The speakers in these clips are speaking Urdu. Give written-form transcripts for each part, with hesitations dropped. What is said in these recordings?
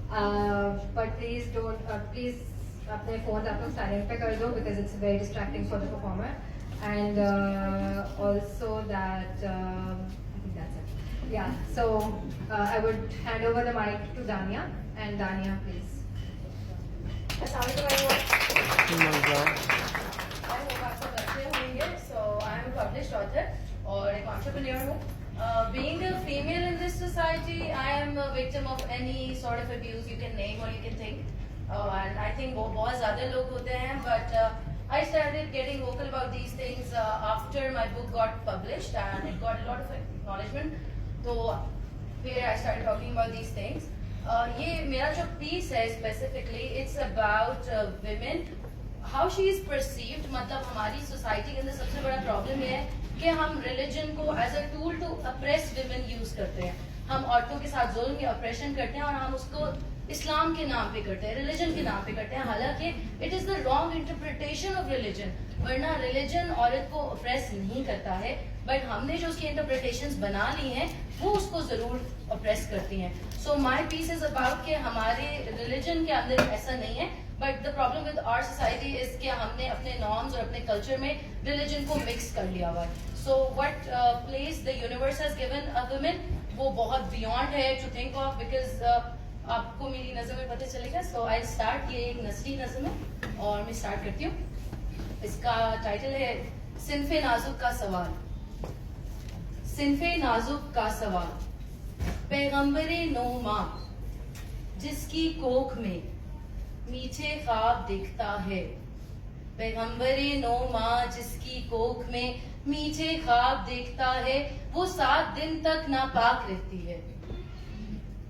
But please don't, please اپنے فون آپ لوگ سائلنٹ پہ کر دو because it's very distracting for the performer. And also that I think that's it. Yeah, so I would hand over the mic to Dania. And Dania, please. Assalamualaikum everyone. I hope آپ سب اچھے ہوں گے. So I am a published author اور ایک entrepreneur ہوں. Being a female in this society, I am a victim of any sort of abuse you can name or you can think. And I think وہ بہت زیادہ لوگ ہوتے ہیں, but I started getting vocal about these things after my book got published and it got a lot of acknowledgement. So pھر I started talking about these things. یہ میرا جو پیس ہے specifically it's about women, how she is perceived. مطلب ہماری سوسائٹی کے اندر سب سے بڑا پرابلم یہ ہے کہ ہم ریلیجن کو as a tool to oppress women use کرتے ہیں. ہم عورتوں کے ساتھ ظلم یا اپریشن کرتے ہیں اور ہم اس کو اسلام کے نام پہ کرتے ہیں, ریلیجن کے نام پہ کرتے ہیں, حالانکہ it is the wrong interpretation of religion. ورنہ ریلیجن عورت کو اپریس نہیں کرتا ہے, بٹ ہم نے جو اس کی انٹرپریٹیشنز بنا لی ہیں وہ اس کو ضرور اپریس کرتی ہیں. سو مائی پیس از اباؤٹ کہ ہمارے ریلیجن کے اندر ایسا نہیں ہے, but the problem with our society is کہ ہم نے اپنے نارمز اور اپنے کلچر میں ریلیجن کو مکس کر لیا ہوا ہے. So what place the universe has given a woman وہ بہت بیونڈ ہے ٹو تھنک آف, بیکاز آپ کو میری نظم میں پتہ چلے گا. سو آئی اسٹارٹ, یہ ایک نثری نظم ہے اور میں اسٹارٹ کرتی ہوں. اس کا ٹائٹل ہے صنف نازک کا سوال. صنف نازک کا سوال. پیغمبر نو ماں جس کی کوکھ میں میٹھے خواب دیکھتا ہے. پیغمبر نو ماں جس کی کوکھ میں میٹھے خواب دیکھتا ہے, وہ 7 دن تک ناپاک رہتی ہے.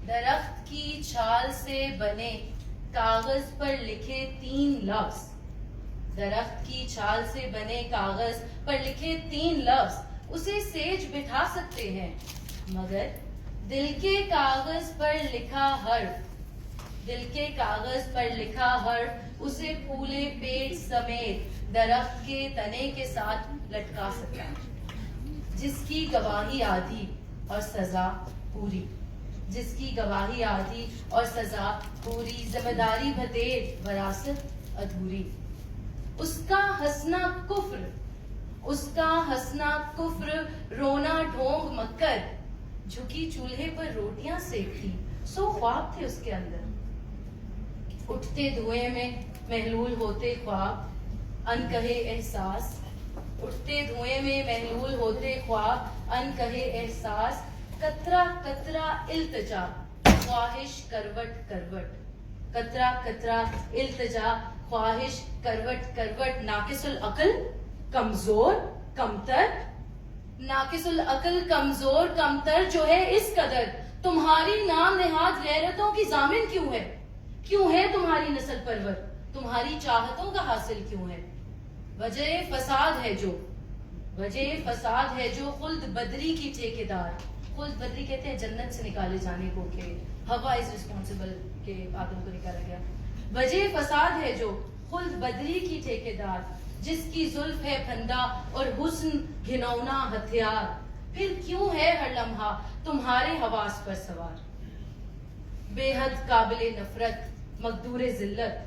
درخت کی چھال سے بنے کاغذ پر لکھے 3 لفظ. درخت کی چھال سے بنے کاغذ پر لکھے 3 لفظ اسے سیج بٹھا سکتے ہیں, مگر دل کے کاغذ پر لکھا حرف, دل کے کاغذ پر لکھا حرف اسے پھولے پیٹ سمیت درخت کے تنے کے ساتھ لٹکا سکتا ہے. جس کی گواہی آدھی اور سزا پوری, جس کی گواہی آدھی اور سزا پوری, ذمہ داری بھتیڑ وراثت ادھوری. اس کا ہنسنا کفر, اس کا ہنسنا کفر, رونا ڈھونگ مکر, جھکی چولہے پر روٹیاں سیکتی. سو خواب تھے اس کے اندر. اٹھتے دھوئیں میں محلول ہوتے خواب, ان کہے احساس. اٹھتے دھوئیں میں محلول ہوتے خواب, ان کہے احساس. قطرہ قطرہ التجا, خواہش کروٹ کروٹ. قطرہ قطرہ التجا, خواہش کروٹ کروٹ. ناقص العقل کمزور کمتر, ناقص العقل کمزور کمتر جو ہے اس قدر, تمہاری نام نہاد غیرتوں کی ضامن کیوں ہے؟ کیوں ہے تمہاری نسل پرور, تمہاری چاہتوں کا حاصل کیوں ہے؟ وجہ فساد ہے جو, وجہ فساد ہے جو خلد بدری کی ٹھیکیدار. خلد بدری کہتے ہیں جنت سے نکالے جانے کو, کہ ہوا از ریسپانسبل کہ آدم کو نکالا گیا. وجہ فساد ہے جو خلد بدری کی ٹھیکیدار, جس کی زلف ہے پھندا اور حسن گھنونا ہتھیار. پھر کیوں ہے ہر لمحہ تمہارے حواس پر سوار؟ بے حد قابل نفرت مقدور ذلت,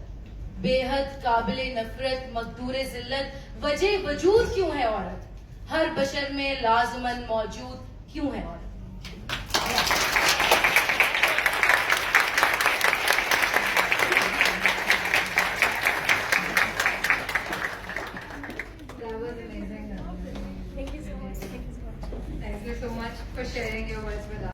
بے حد قابل نفرت مقدور ذلت. وجہ وجود کیوں ہے عورت, ہر بشر میں لازماً موجود کیوں ہے عورت؟ Thank you so much for sharing your words with us.